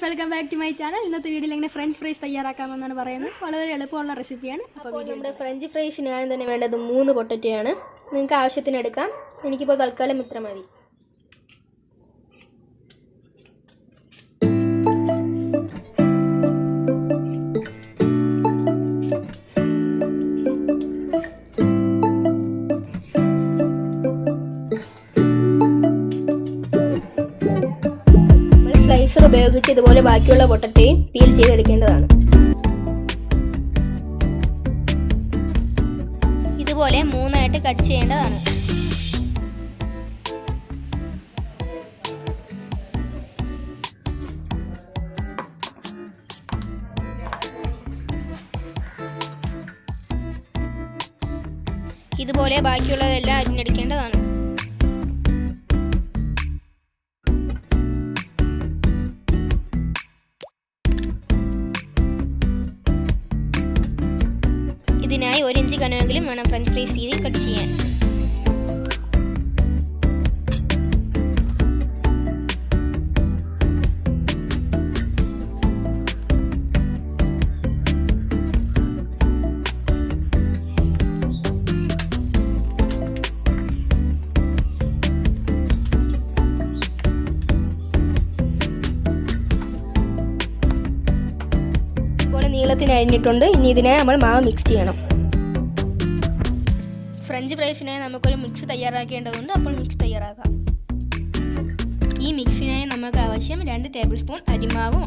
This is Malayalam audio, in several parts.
Guys, welcome back to my channel. ഇന്നത്തെ വീഡിയോയിൽ എങ്ങനെ ഫ്രഞ്ച് ഫ്രൈസ് തയ്യാറാക്കാമെന്നാണ് പറയുന്നത്. വളരെ എളുപ്പമുള്ള റെസിപ്പിയാണ്. അപ്പോൾ നമ്മുടെ ഫ്രഞ്ച് ഫ്രൈസിന് ആദ്യം തന്നെ വേണ്ടത് 3 പൊട്ടറ്റോയാണ്. നിങ്ങൾക്ക് ആവശ്യത്തിന് എടുക്കാം. എനിക്കിപ്പോൾ തൽക്കാലം ഇത്ര മതി. സ്ലൈസർ ഉപയോഗിച്ച് ഇതുപോലെ ബാക്കിയുള്ള പൊട്ടറ്റോയും പീൽ ചെയ്തെടുക്കേണ്ടതാണ്. ഇതുപോലെ 3ആയിട്ട് കട്ട് ചെയ്യേണ്ടതാണ്. ഇതുപോലെ ബാക്കിയുള്ളതെല്ലാം അരിഞ്ഞെടുക്കേണ്ടതാണ്. ഇതിനായി 1 ഇഞ്ച് കനമെങ്കിലും വേണം ഫ്രഞ്ച് ഫ്രൈസ് രീതിയിൽ കട്ട് ചെയ്യാൻ. നീളത്തിന് അരിഞ്ഞിട്ടുണ്ട്. ഇനി ഇതിനായി നമ്മൾ മാവ് മിക്സ് ചെയ്യണം. ഫ്രഞ്ച് ഫ്രൈസിനായി നമുക്കൊരു മിക്സ് തയ്യാറാക്കേണ്ടതുണ്ട്. അപ്പോൾ മിക്സ് തയ്യാറാക്കാം. ഈ മിക്സിനായി നമുക്ക് ആവശ്യം 2 ടേബിൾ സ്പൂൺ അരിമാവും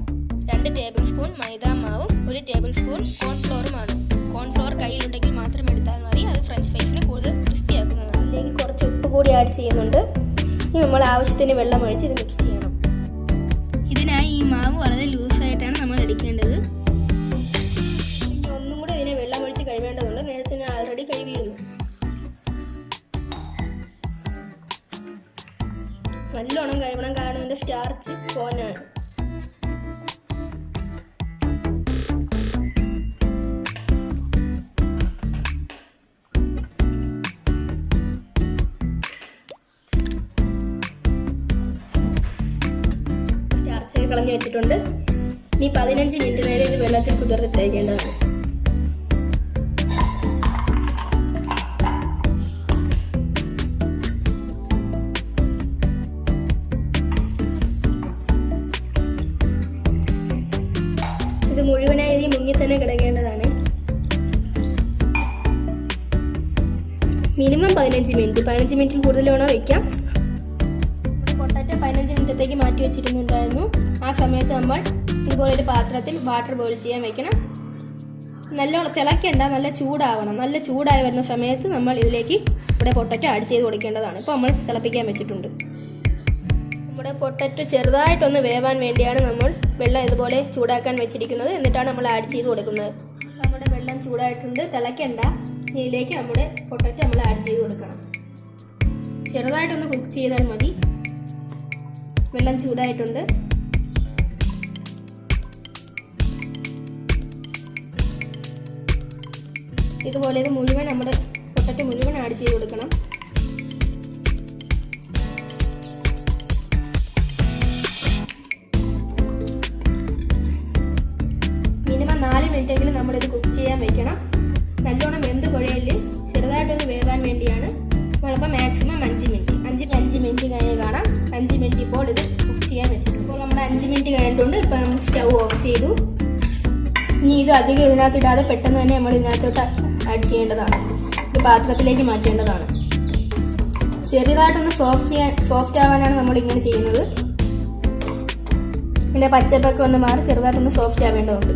2 ടേബിൾ സ്പൂൺ മൈദാമാവും 1 ടേബിൾ സ്പൂൺ കോൺഫ്ലോറുമാണ്. കോൺഫ്ലോർ കയ്യിലുണ്ടെങ്കിൽ മാത്രം എടുത്താൽ മതി. അത് ഫ്രഞ്ച് ഫ്രൈസിനെ കൂടുതൽ ക്രിസ്പി ആക്കുന്നതാണ്. അതിലേക്ക് കുറച്ച് ഉപ്പ് കൂടി ആഡ് ചെയ്യുന്നുണ്ട്. ഇനി നമ്മൾ ആവശ്യത്തിന് വെള്ളം ഒഴിച്ച് ഇത് മിക്സ് ചെയ്യണം. ഇതിനായി ഈ മാവ് വളരെ ലൂസായിട്ടാണ് നമ്മൾ എടുക്കേണ്ടത്. ഒന്നും കൂടി ഇതിനെ വെള്ളം ഒഴിച്ച് കഴുകേണ്ടതുണ്ട്. നേരത്തെ ഞാൻ ആൾറെഡി കഴുകിയിരുന്നു. നല്ലോണം കഴിവണം, കാരണം ഇതിൻ്റെ സ്റ്റാർച്ച് പോകാനാണ്. സ്റ്റാർച്ച് കളഞ്ഞു വെച്ചിട്ടുണ്ട്. ഇനി 15 മിനിറ്റ് നേരം ഇത് വെള്ളത്തിൽ കുതിർത്തിട്ടേക്കേണ്ടതാണ്. ഇത് മുഴുവനായി ഈ മുങ്ങി തന്നെ കിടക്കേണ്ടതാണ്. Minimum 15 minute. 15 മിനിറ്റിൽ കൂടുതൽ വേണോ വയ്ക്കാം. പൊട്ടാറ്റോ 15 മിനിറ്റത്തേക്ക് മാറ്റി വെച്ചിരുന്നുണ്ടായിരുന്നു. ആ സമയത്ത് നമ്മൾ ഇതുപോലെ ഒരു പാത്രത്തിൽ വാട്ടർ ബോയിൽ ചെയ്യാൻ വെക്കണം. നല്ലോണം തിളക്കേണ്ട, നല്ല ചൂടാവണം. നല്ല ചൂടായി വരുന്ന സമയത്ത് നമ്മൾ ഇതിലേക്ക് ഇവിടെ പൊട്ടാറ്റോ ആഡ് ചെയ്ത് കൊടുക്കേണ്ടതാണ്. ഇപ്പോൾ നമ്മൾ തിളപ്പിക്കാൻ വെച്ചിട്ടുണ്ട്. നമ്മുടെ പൊട്ടറ്റോ ചെറുതായിട്ടൊന്ന് വേവാൻ വേണ്ടിയാണ് നമ്മൾ വെള്ളം ഇതുപോലെ ചൂടാക്കാൻ വെച്ചിരിക്കുന്നത്. എന്നിട്ടാണ് നമ്മൾ ആഡ് ചെയ്ത് കൊടുക്കുന്നത്. നമ്മുടെ വെള്ളം ചൂടായിട്ടുണ്ട്, തിളയ്ക്കണ്ട. ഇതിലേക്ക് നമ്മുടെ പൊട്ടറ്റോ നമ്മൾ ആഡ് ചെയ്ത് കൊടുക്കണം. ചെറുതായിട്ടൊന്ന് കുക്ക് ചെയ്താൽ മതി. വെള്ളം ചൂടായിട്ടുണ്ട്. ഇതുപോലെ ഇത് മുഴുവൻ നമ്മുടെ പൊട്ടറ്റോ മുഴുവൻ ആഡ് ചെയ്ത് കൊടുക്കണം. മിനിമം 4 മിനിറ്റെങ്കിലും നമ്മളിത് കുക്ക് ചെയ്യാൻ വെക്കണം. നല്ലോണം വെന്ത് കുഴയില് ചെറുതായിട്ടൊന്ന് വേവാൻ വേണ്ടിയാണ്. നമ്മളിപ്പോൾ മാക്സിമം 5 മിനിറ്റ് കഴിഞ്ഞ് കാണാം. 5 മിനിറ്റ് ഇപ്പോൾ ഇത് കുക്ക് ചെയ്യാൻ വെച്ചിട്ടുണ്ട്. ഇപ്പോൾ നമ്മുടെ 5 മിനിറ്റ് കഴിഞ്ഞിട്ടുണ്ട്. ഇപ്പോൾ നമ്മൾ സ്റ്റൗ ഓഫ് ചെയ്തു. ഇനി ഇത് അധികം ഇതിനകത്ത് ഇടാതെ പെട്ടെന്ന് തന്നെ നമ്മൾ ഇതിനകത്തോട്ട് ആഡ് ചെയ്യേണ്ടതാണ്. ഇത് പാത്രത്തിലേക്ക് മാറ്റേണ്ടതാണ്. ചെറുതായിട്ടൊന്ന് സോഫ്റ്റ് ആവാനാണ് നമ്മൾ ഇങ്ങനെ ചെയ്യുന്നത്. പിന്നെ പച്ചപ്പൊക്കെ ഒന്ന് മാറി ചെറുതായിട്ടൊന്ന് സോഫ്റ്റ് ആവേണ്ടതുണ്ട്.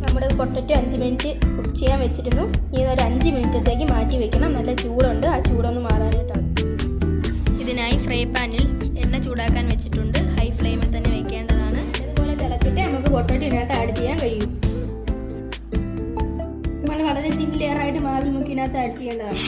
നമ്മുടെ പൊട്ടറ്റോ 5 മിനിറ്റ് കുക്ക് ചെയ്യാൻ വെച്ചിരുന്നു. ഇനി ഒരു 5 മിനിറ്റത്തേക്ക് മാറ്റി വെക്കണം. നല്ല ചൂടുണ്ട്. ആ ചൂടൊന്ന് മാറാനായിട്ടാണ്. ഇതിനായി ഫ്രൈ പാനിൽ എണ്ണ ചൂടാക്കാൻ വെച്ചിട്ടുണ്ട്. ഹൈ ഫ്ലെയിമിൽ തന്നെ വെക്കേണ്ടതാണ്. ഇതുപോലെ തിളച്ചിട്ട് നമുക്ക് പൊട്ടറ്റോ ഇതിനകത്ത് ആഡ് ചെയ്യാൻ കഴിയും. നമ്മൾ വളരെ തിൻ ലെയറായിട്ട് മാവിൽ മുക്കി ഇതിനകത്ത് ആഡ് ചെയ്യേണ്ടതാണ്.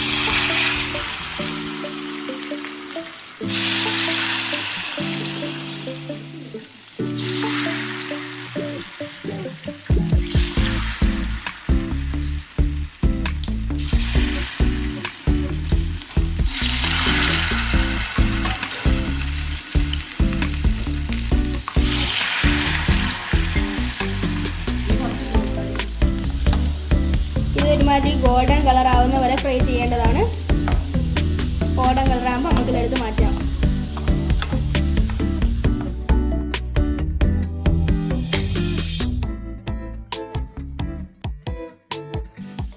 ഒരുമാതിരി ഗോൾഡൻ കളർ ആവുന്ന വരെ ഫ്രൈ ചെയ്യേണ്ടതാണ്. ഗോൾഡൻ കളർ ആകുമ്പോൾ നമുക്കിതെടുത്ത് മാറ്റാം.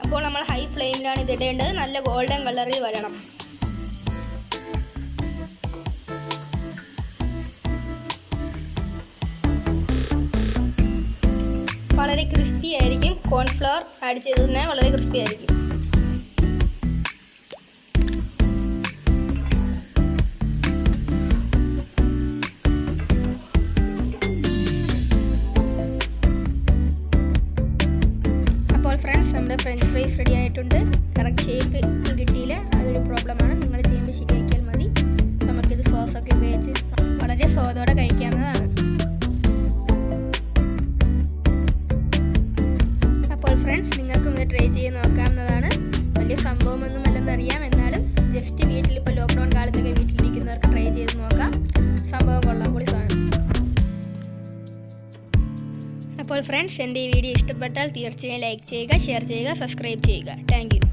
അപ്പോൾ നമ്മൾ ഹൈ ഫ്ലെയിമിലാണ് ഇത് ഇടേണ്ടത്. നല്ല ഗോൾഡൻ കളറിൽ വരണം. വളരെ ക്രിസ്പി ആയിരിക്കും. കോൺഫ്ലവർ ആഡ് ചെയ്തതിനാൽ വളരെ ക്രിസ്പി ആയിരിക്കും. അപ്പോൾ ഫ്രണ്ട്സ്, നമ്മുടെ ഫ്രഞ്ച് ഫ്രൈസ് റെഡി ആയിട്ടുണ്ട്. കറക്റ്റ് ഷേപ്പ് കിട്ടിയില്ല, അതൊരു പ്രോബ്ലമാണ്. നിങ്ങൾ ചെയ്യുമ്പോൾ ശരിയാക്കിയാൽ മതി. നമുക്കിത് സോസൊക്കെ ഉപയോഗിച്ച് വളരെ സ്വാദോടെ കഴിക്കാവുന്നതാണ്. ഫ്രണ്ട്സ്, നിങ്ങൾക്കും ഇത് ട്രൈ ചെയ്ത് നോക്കാവുന്നതാണ്. വലിയ സംഭവമൊന്നുമല്ലെന്നറിയാം, എന്നാലും ജസ്റ്റ് വീട്ടിലിപ്പോൾ ലോക്ക്ഡൗൺ കാലത്തൊക്കെ വീട്ടിലിരിക്കുന്നവർക്ക് ട്രൈ ചെയ്ത് നോക്കാം. സംഭവം കൊള്ളാം, പൊളി സാധനം. അപ്പോൾ ഫ്രണ്ട്സ്, എൻ്റെ ഈ വീഡിയോ ഇഷ്ടപ്പെട്ടാൽ തീർച്ചയായും ലൈക്ക് ചെയ്യുക, ഷെയർ ചെയ്യുക, സബ്സ്ക്രൈബ് ചെയ്യുക. Thank you.